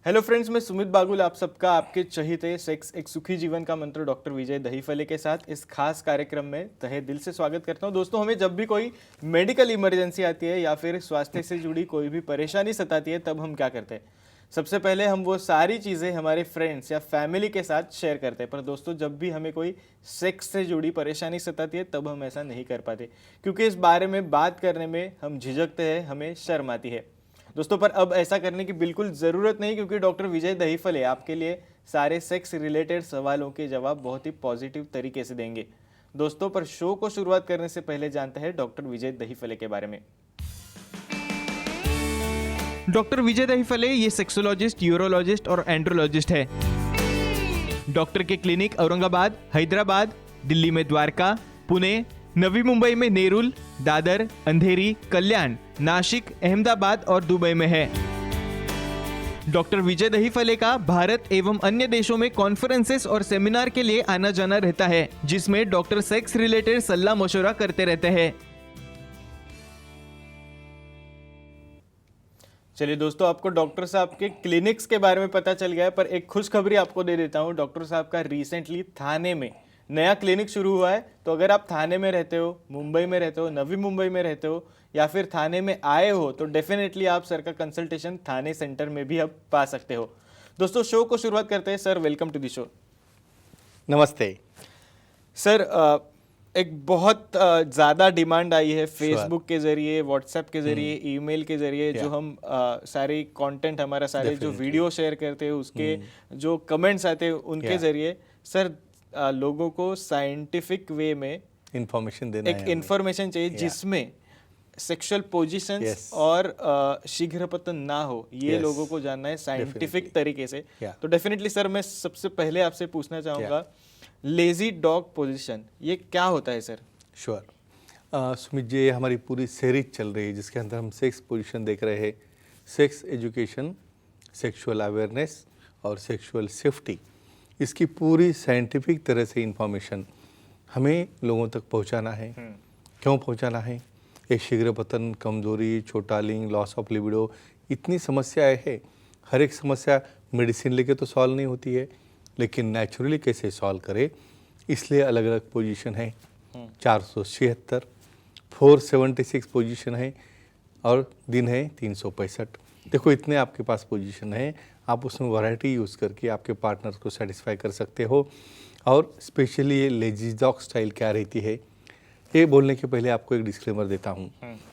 Hello friends, मैं सुमित बागुल आप सबका आपके चहीते सेक्स एक सुखी जीवन का मंत्र डॉक्टर विजय दहीफले के साथ इस खास कार्यक्रम में तहे दिल से स्वागत करता हूं। दोस्तों, हमें जब भी कोई मेडिकल इमरजेंसी आती है या फिर स्वास्थ्य से जुड़ी कोई भी परेशानी सताती है, तब हम क्या करते हैं? सबसे पहले हम वो सारी चीज़ें हमारे फ्रेंड्स या फैमिली के साथ शेयर करते हैं। पर दोस्तों, जब भी हमें कोई सेक्स से जुड़ी परेशानी सताती है, तब हम ऐसा नहीं कर पाते, क्योंकि इस बारे में बात करने में हम झिझकते हैं, हमें शर्म आती है। दोस्तों, पर अब ऐसा करने की बिल्कुल ज़रूरत नहीं, क्योंकि डॉक्टर विजय दहीफले आपके लिए सारे सेक्स रिलेटेड सवालों के जवाब बहुत ही पॉजिटिव तरीके से देंगे। दोस्तों, पर शो को शुरुआत करने से पहले जानते हैं डॉक्टर विजय दहीफले के बारे में। डॉक्टर विजय दहीफले ये सेक्सोलॉजिस्ट, यूरोलॉजिस्ट और एंड्रोलॉजिस्ट है। डॉक्टर के क्लिनिक औरंगाबाद, हैदराबाद, दिल्ली में द्वारका, पुणे, नवी मुंबई में नेरुल, दादर, अंधेरी, कल्याण, नासिक, अहमदाबाद और दुबई में है। डॉक्टर विजय दहीफले का भारत एवं अन्य देशों में कॉन्फ्रेंसेस और सेमिनार के लिए आना जाना रहता है, जिसमें डॉक्टर सेक्स रिलेटेड सलाह मशवरा करते रहते हैं। चलिए दोस्तों, आपको डॉक्टर साहब के क्लिनिक्स के बारे में पता चल गया है, पर एक खुशखबरी आपको दे देता हूं। डॉक्टर साहब का रिसेंटली थाने में नया क्लिनिक शुरू हुआ है। तो अगर आप थाने में रहते हो, मुंबई में रहते हो, नवी मुंबई में रहते हो या फिर थाने में आए हो, तो डेफिनेटली आप सर का कंसल्टेशन थाने सेंटर में भी अब पा सकते हो। दोस्तों, शो को शुरुआत करते हैं। Sir, welcome to the show. नमस्ते सर, एक बहुत ज़्यादा डिमांड आई है फेसबुक के ज़रिए, व्हाट्सएप के ज़रिए, ईमेल के ज़रिए, जो हम सारी कंटेंट हमारा सारे जो वीडियो शेयर करते हैं उसके जो कमेंट्स आते हैं उनके ज़रिए सर लोगों को साइंटिफिक वे में इंफॉर्मेशन देना एक इंफॉर्मेशन चाहिए जिसमें सेक्सुअल पोजीशंस और शीघ्रपतन ना हो, ये लोगों को जानना है साइंटिफिक तरीके से। तो डेफिनेटली सर, मैं सबसे पहले आपसे पूछना चाहूँगा, लेजी डॉग पोजीशन ये क्या होता है सर? श्योर सुमित जी, हमारी पूरी सीरीज चल रही है जिसके अंदर हम सेक्स पोजीशन देख रहे हैं। सेक्स एजुकेशन, सेक्सुअल अवेयरनेस और सेक्सुअल सेफ्टी, इसकी पूरी साइंटिफिक तरह से इंफॉर्मेशन हमें लोगों तक पहुंचाना है। क्यों पहुंचाना है? एक शीघ्रपतन, कमजोरी, छोटा लिंग, लॉस ऑफ लिबिडो, इतनी समस्याएं हैं। हर एक समस्या मेडिसिन लेके तो सॉल्व नहीं होती है, लेकिन नेचुरली कैसे सॉल्व करे, इसलिए अलग अलग पोजीशन है। 476, 476 पोजीशन है और दिन है 365। देखो, इतने आपके पास पोजीशन है, आप उसमें वैरायटी यूज़ करके आपके पार्टनर को सेटिस्फाई कर सकते हो। और स्पेशली ये लेजी डॉग स्टाइल क्या रहती है, ये बोलने के पहले आपको एक डिस्क्लेमर देता हूँ।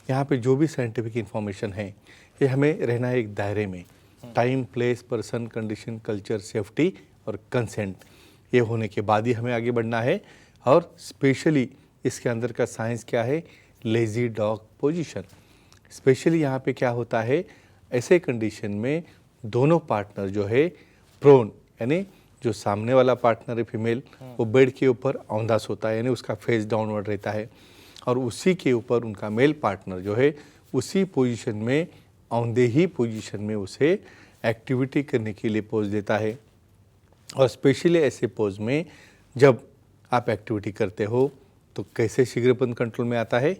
यहाँ पे जो भी साइंटिफिक इन्फॉर्मेशन है, ये हमें रहना है एक दायरे में। Time, place, person, condition, culture, safety और कंसेंट, ये होने के बाद ही हमें आगे बढ़ना है। और स्पेशली इसके अंदर का साइंस क्या है, लेजी डॉग पोजीशन। स्पेशली यहाँ पे क्या होता है, ऐसे कंडीशन में दोनों पार्टनर जो है प्रोन, यानी जो सामने वाला पार्टनर है फीमेल, वो बेड के ऊपर औंधा सोता है, यानी उसका फेस डाउनवर्ड रहता है, और उसी के ऊपर उनका मेल पार्टनर जो है उसी पोजीशन में, औंधे ही पोजीशन में उसे एक्टिविटी करने के लिए पोज देता है। और स्पेशली ऐसे पोज में जब आप एक्टिविटी करते हो तो कैसे शीघ्रपन कंट्रोल में आता है,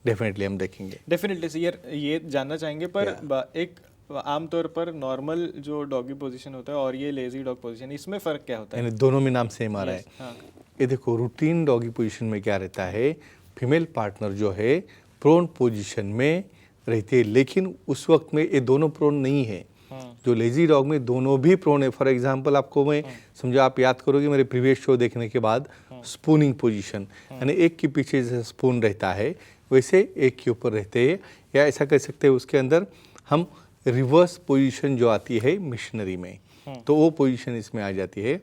डेफिनेटली हम देखेंगे। डेफिनेटली सर, ये जानना चाहेंगे। पर एक आमतौर पर नॉर्मल जो डॉगी पोजीशन होता है और ये लेजी डॉग पोजीशन, इसमें फ़र्क क्या होता है? यानी दोनों में नाम सेम आ रहा है। ये देखो, रूटीन डॉगी पोजीशन में क्या रहता है, फीमेल पार्टनर जो है प्रोन पोजीशन में रहती है, लेकिन उस वक्त में ये दोनों प्रोन नहीं है। जो लेजी डॉग में दोनों भी प्रोन है। फॉर एग्जांपल आपको मैं समझो, आप याद करोगे मेरे प्रीवियस शो देखने के बाद, स्पूनिंग पोजीशन, यानी एक के पीछे जैसे स्पून रहता है वैसे एक के ऊपर रहते हैं, या ऐसा कह सकते हैं उसके अंदर हम रिवर्स पोजीशन जो आती है मिशनरी में, तो वो पोजीशन इसमें आ जाती है।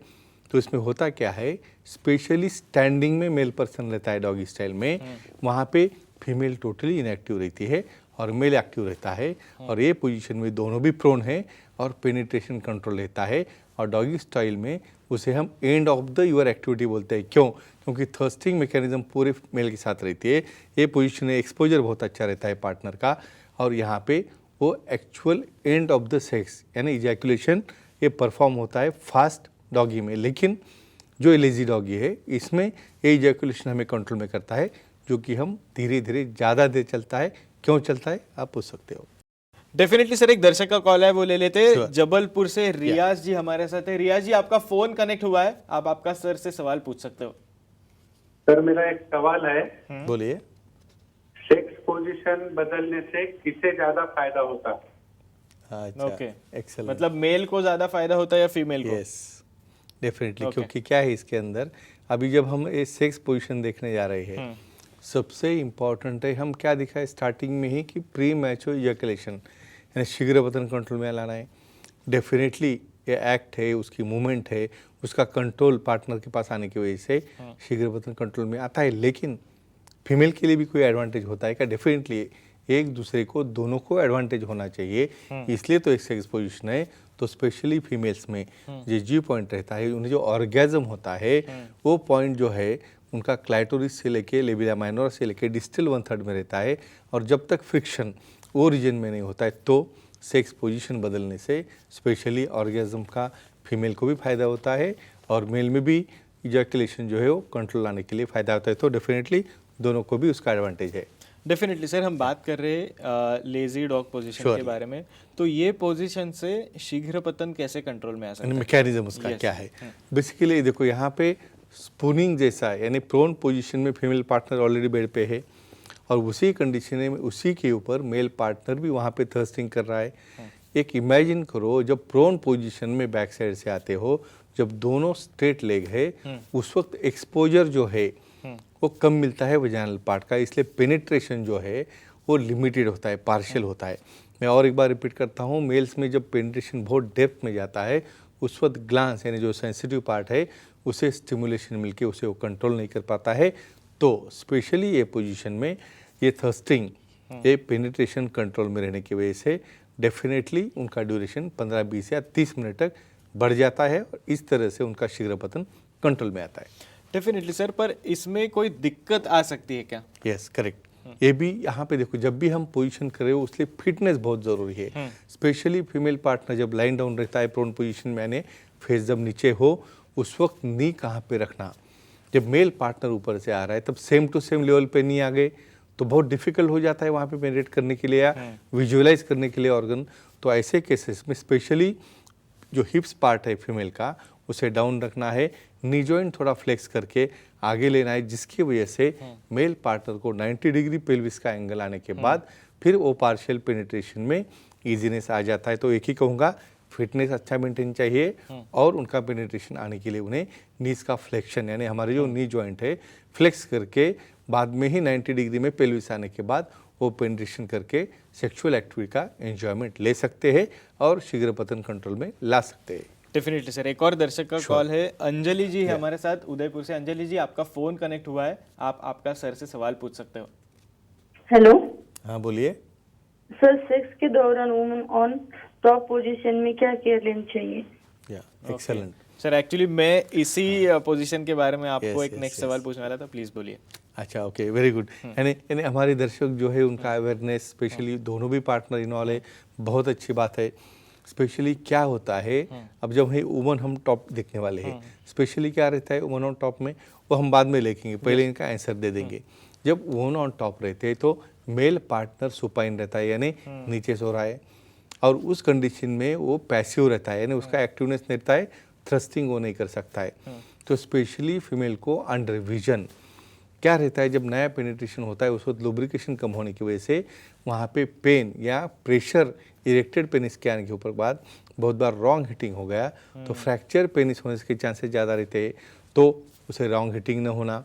तो इसमें होता क्या है, स्पेशली स्टैंडिंग में मेल पर्सन रहता है डॉगी स्टाइल में, वहाँ पे फीमेल टोटली इनएक्टिव रहती है और मेल एक्टिव रहता है। और ये पोजीशन में दोनों भी प्रोन है और पेनिट्रेशन कंट्रोल रहता है। और डॉगी स्टाइल में उसे हम end of the year activity बोलते हैं। क्यों? क्योंकि थर्स्टिंग मैकेनिज्म पूरे मेल के साथ रहती है। ये पोजीशन में एक्सपोजर बहुत अच्छा रहता है पार्टनर का, और यहाँ पे वो actual and of the sex यानी इजैकुलेशन ये परफॉर्म होता है फास्ट डॉगी में। लेकिन जो लेजी डॉगी है इसमें ये इजैकुलेशन हमें कंट्रोल में करता है, जो कि हम धीरे धीरे ज़्यादा देर चलता है। क्यों चलता है आप पूछ सकते हो। डेफिनेटली सर, एक दर्शक का कॉल है, वो ले लेते हैं। Sure. जबलपुर से रियाज जी हमारे साथ है। रियाज जी, आपका फोन कनेक्ट हुआ है, आप आपका सर से सवाल पूछ सकते हो। सर मेरा एक सवाल है, बोलिए। सेक्स पोजीशन बदलने से किसे ज्यादा फायदा होता है? अच्छा, ओके, एक्सेलेंट। मतलब मेल को ज्यादा फायदा होता है या फीमेल को? Yes, definitely. Okay. क्योंकि क्या है इसके अंदर, अभी जब हम ये सेक्स पोजीशन देखने जा रहे हैं, सबसे इम्पॉर्टेंट है हम क्या दिखा है स्टार्टिंग में ही कि प्री मैच्योर इजैकुलेशन यानी शीघ्रपतन कंट्रोल में लाना है। डेफिनेटली ये एक्ट है, उसकी मूवमेंट है, उसका कंट्रोल पार्टनर के पास आने की वजह से शीघ्रपतन कंट्रोल में आता है। लेकिन फीमेल के लिए भी कोई एडवांटेज होता है क्या? डेफिनेटली एक दूसरे को, दोनों को एडवांटेज होना चाहिए, इसलिए तो एक सेक्स पोजीशन है। तो स्पेशली फीमेल्स में जो जी पॉइंट रहता है, उन्हें जो ऑर्गेजम होता है, वो पॉइंट जो है उनका क्लाइटोरिस से लेके लेबिया माइनोर से लेके डिस्टल 1/3 में रहता है। और जब तक फ्रिक्शन वो रीजन में नहीं होता है तो सेक्स पोजीशन बदलने से स्पेशली ऑर्गेजम का फीमेल को भी फायदा होता है और मेल में भी इजैकुलेशन जो है वो कंट्रोल लाने के लिए फायदा होता है। तो डेफिनेटली दोनों को भी उसका एडवांटेज है। डेफिनेटली सर, हम बात कर रहे हैं लेजी डॉग पोजीशन के बारे में। तो ये पोजीशन से शीघ्र पतन कैसे कंट्रोल में आ सकता है? मैकेनिज्म उसका Yes. क्या है? बेसिकली देखो, यहाँ पे स्पूनिंग जैसा है, यानी प्रोन पोजीशन में फीमेल पार्टनर ऑलरेडी बेड पे है और उसी कंडीशन में उसी के ऊपर मेल पार्टनर भी वहाँ पे थर्स्टिंग कर रहा है। एक इमेजिन करो, जब प्रोन पोजीशन में बैक साइड से आते हो, जब दोनों स्ट्रेट लेग है, उस वक्त एक्सपोजर जो है वो कम मिलता है वजाइनल पार्ट का, इसलिए पेनिट्रेशन जो है वो लिमिटेड होता है, पार्शियल होता है। मैं और एक बार रिपीट करता हूँ, मेल्स में जब पेनिट्रेशन बहुत डेप्थ में जाता है, उस वक्त ग्लांस यानी जो सेंसिटिव पार्ट है उसे स्टिमुलेशन मिलके उसे वो कंट्रोल नहीं कर पाता है। तो स्पेशली ये पोजीशन में ये थर्स्टिंग, ये पेनिट्रेशन कंट्रोल में रहने की वजह से डेफिनेटली उनका ड्यूरेशन 15, 20 या 30 मिनट तक बढ़ जाता है और इस तरह से उनका शीघ्रपतन कंट्रोल में आता है। डेफिनेटली सर, पर इसमें कोई दिक्कत आ सकती है क्या? Yes, correct. ये भी यहाँ पे देखो, जब भी हम पोजीशन करें उसलिए फिटनेस बहुत ज़रूरी है। स्पेशली फीमेल पार्टनर जब लाइन डाउन रहता है प्रोन पोजीशन में, यानी फेस जब नीचे हो, उस वक्त नी कहाँ पे रखना। जब मेल पार्टनर ऊपर से आ रहा है तब सेम टू सेम लेवल पे नी आ गए तो बहुत डिफिकल्ट हो जाता है वहाँ पे पेनिट्रेट करने के लिए या विजुअलाइज करने के लिए ऑर्गन। तो ऐसे केसेस में स्पेशली जो हिप्स पार्ट है फीमेल का, उसे डाउन रखना है, नी जॉइंट थोड़ा फ्लेक्स करके आगे लेना है, जिसकी वजह से मेल पार्टनर को 90 डिग्री पेल्विस का एंगल आने के बाद फिर वो पार्शियल पेनिट्रेशन में इजीनेस आ जाता है। तो एक ही कहूँगा, फिटनेस अच्छा मेंटेन चाहिए और उनका पेनिट्रेशन आने के लिए उन्हें नीज का फ्लेक्शन यानी हमारे जो नी जॉइंट है फ्लेक्स करके बाद में ही 90 डिग्री में पेल्विस आने के बाद वो पेनिट्रेशन करके सेक्सुअल एक्टिविटी का एंजॉयमेंट ले सकते हैं और शीघ्रपतन कंट्रोल में ला सकते हैं। डेफिनेटली सर, एक और दर्शक का कॉल है। अंजलि जी है हमारे साथ उदयपुर से। अंजलि जी, आपका फोन कनेक्ट हुआ है, आप आपका सर से सवाल पूछ सकते हो। हेलो हाँ, बोलिए। सर, सेक्स के दौरान वुमन ऑन टॉप पोजीशन में क्या केयर लेनी चाहिए? या एक्सेलेंट। सर, एक्चुअली मैं इसी पोजीशन के बारे में आपको Yes, एक yes, नेक्स्ट yes. सवाल पूछने वाला था, प्लीज बोलिए। अच्छा, ओके, वेरी गुड। यानी हमारे दर्शक जो है उनका अवेयरनेस स्पेशली दोनों भी पार्टनर इन्वॉल्व है, बहुत अच्छी बात है। स्पेशली क्या होता है, अब जब वुमन हम टॉप देखने वाले हैं, स्पेशली क्या रहता है वुमन ऑन टॉप में, वो हम बाद में लिखेंगे, पहले इनका आंसर दे देंगे। जब वुमन ऑन टॉप रहते हैं तो मेल पार्टनर सुपाइन रहता है यानी नीचे सो रहा है और उस कंडीशन में वो पैसिव रहता है यानी उसका एक्टिवनेस नहीं रहता है, थ्रस्टिंग वो नहीं कर सकता है। तो स्पेशली फीमेल को अंडर विजन क्या रहता है, जब नया पेनिट्रेशन होता है उस वक्त लुब्रिकेशन कम होने की वजह से वहाँ पे पेन या प्रेशर इरेक्टेड पेनिस के आने के ऊपर बाद बहुत बार रॉन्ग हिटिंग हो गया तो फ्रैक्चर पेनिस होने के चांसेस ज़्यादा रहते हैं। तो उसे रॉन्ग हिटिंग न होना,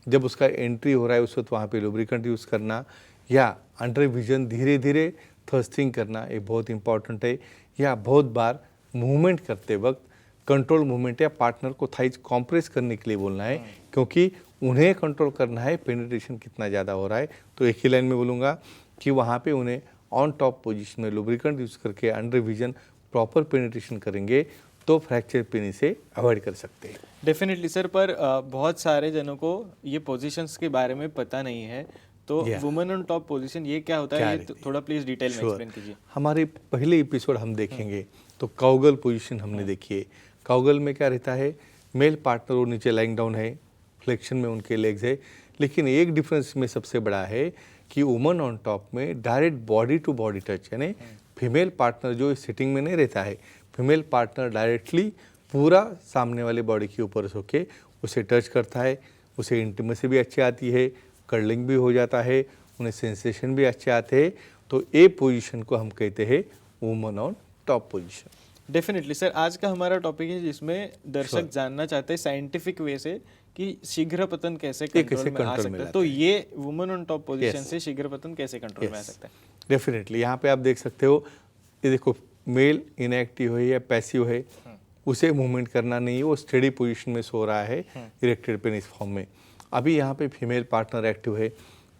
जब उसका एंट्री हो रहा है उस वक्त वहाँ पे लुब्रिकेंट यूज़ करना या अंडर विजन धीरे धीरे थर्स्टिंग करना, ये बहुत इंपॉर्टेंट है। या बहुत बार मूवमेंट करते वक्त कंट्रोल मूवमेंट या पार्टनर को थाइज कॉम्प्रेस करने के लिए बोलना है, क्योंकि उन्हें कंट्रोल करना है पेनिट्रेशन कितना ज़्यादा हो रहा है। तो एक ही लाइन में बोलूँगा कि वहाँ पे उन्हें ऑन टॉप पोजीशन में लुब्रिकेंट यूज़ करके अंडर विजन प्रॉपर पेनिट्रेशन करेंगे तो फ्रैक्चर पेनिस से अवॉइड कर सकते हैं। डेफिनेटली सर, पर बहुत सारे जनों को ये पोजीशंस के बारे में पता नहीं है, तो वुमेन ऑन टॉप पोजीशन ये क्या होता है, ये थोड़ा प्लीज डिटेल में एक्सप्लेन कीजिए। हमारे पहले एपिसोड हम देखेंगे तो काउगल पोजीशन हमने देखी है। काउगल में क्या रहता है, मेल पार्टनर वो नीचे लाइंग डाउन है, फ्लेक्शन में उनके लेग्स है, लेकिन एक डिफरेंस में सबसे बड़ा है कि वुमन ऑन टॉप में direct body to body touch यानी फीमेल पार्टनर जो इस सिटिंग में नहीं रहता है, फीमेल पार्टनर डायरेक्टली पूरा सामने वाले बॉडी के ऊपर होके उसे टच करता है, उसे इंटीमेसी भी अच्छी आती है, कर्लिंग भी हो जाता है, उन्हें सेंसेशन भी अच्छे आते हैं। तो ए पोजीशन को हम कहते हैं woman on top position. Definitely sir, आज का हमारा टॉपिक है जिसमें दर्शक जानना चाहते हैं साइंटिफिक वे से कि शीघ्र पतन कैसे कंट्रोल में आ सकता है। तो ये वुमन ऑन टॉप पोजीशन से शीघ्र पतन कैसे कंट्रोल में आ सकता है? डेफिनेटली यहाँ पे आप देख सकते हो, ये देखो मेल इनएक्टिव है या पैसिव है, उसे मूवमेंट करना नहीं है, वो स्टेडी पोजीशन में सो रहा है इरेक्टेड पेनिस फॉर्म में। अभी यहाँ पे फीमेल पार्टनर एक्टिव है,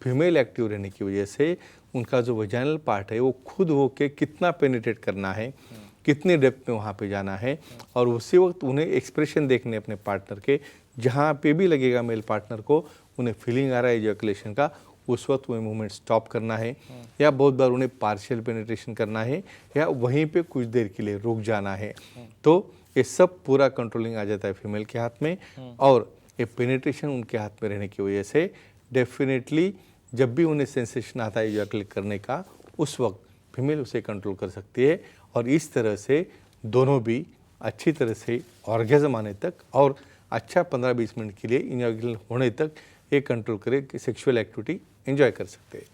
फीमेल एक्टिव रहने की वजह से उनका जो वजाइनल पार्ट है वो खुद होके कितना पेनिट्रेट करना है, कितने डेप्थ में वहाँ पे जाना है, और उसी वक्त उन्हें एक्सप्रेशन देखने अपने पार्टनर के, जहाँ पे भी लगेगा मेल पार्टनर को उन्हें फीलिंग आ रहा है इजैकुलेशन का, उस वक्त वह मूवमेंट स्टॉप करना है, या बहुत बार उन्हें पार्शियल पेनिट्रेशन करना है, या वहीं पे कुछ देर के लिए रुक जाना है। तो ये सब पूरा कंट्रोलिंग आ जाता है फीमेल के हाथ में, और ये पेनिट्रेशन उनके हाथ में रहने की वजह से डेफिनेटली जब भी उन्हें सेंसेशन आता है इजैकुलेट करने का, उस वक्त फीमेल उसे कंट्रोल कर सकती है, और इस तरह से दोनों भी अच्छी तरह से ऑर्गेज़म आने तक और अच्छा 15-20 मिनट के लिए इजैकुलेशन होने तक ये कंट्रोल करे सेक्सुअल एक्टिविटी एंजॉय कर सकते हैं।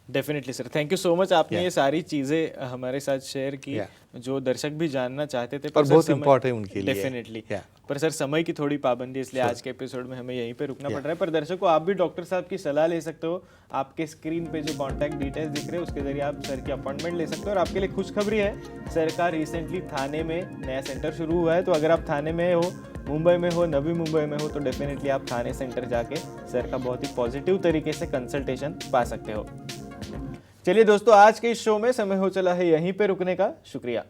Definitely sir, thank you so much, आपने ये सारी चीज़ें हमारे साथ शेयर की जो दर्शक भी जानना चाहते थे, और बहुत इम्पोर्टेंट है उनके लिए। डेफिनेटली पर सर समय की थोड़ी पाबंदी, इसलिए आज के एपिसोड में हमें यहीं पे रुकना पड़ रहा है। पर दर्शकों, आप भी डॉक्टर साहब की सलाह ले सकते हो। आपके स्क्रीन पे जो कॉन्टैक्ट डिटेल्स दिख रहे हैं उसके जरिए आप सर की अपॉइंटमेंट ले सकते हो। और आपके लिए खुशखबरी है, सर का रिसेंटली थाने में नया सेंटर शुरू हुआ है। तो अगर आप थाने में हो, मुंबई में हो, नवी मुंबई में हो, तो डेफिनेटली आप थाने सेंटर जाके सर का बहुत ही पॉजिटिव तरीके से कंसल्टेशन पा सकते हो। चलिए दोस्तों, आज के इस शो में समय हो चला है यहीं पे रुकने का। शुक्रिया।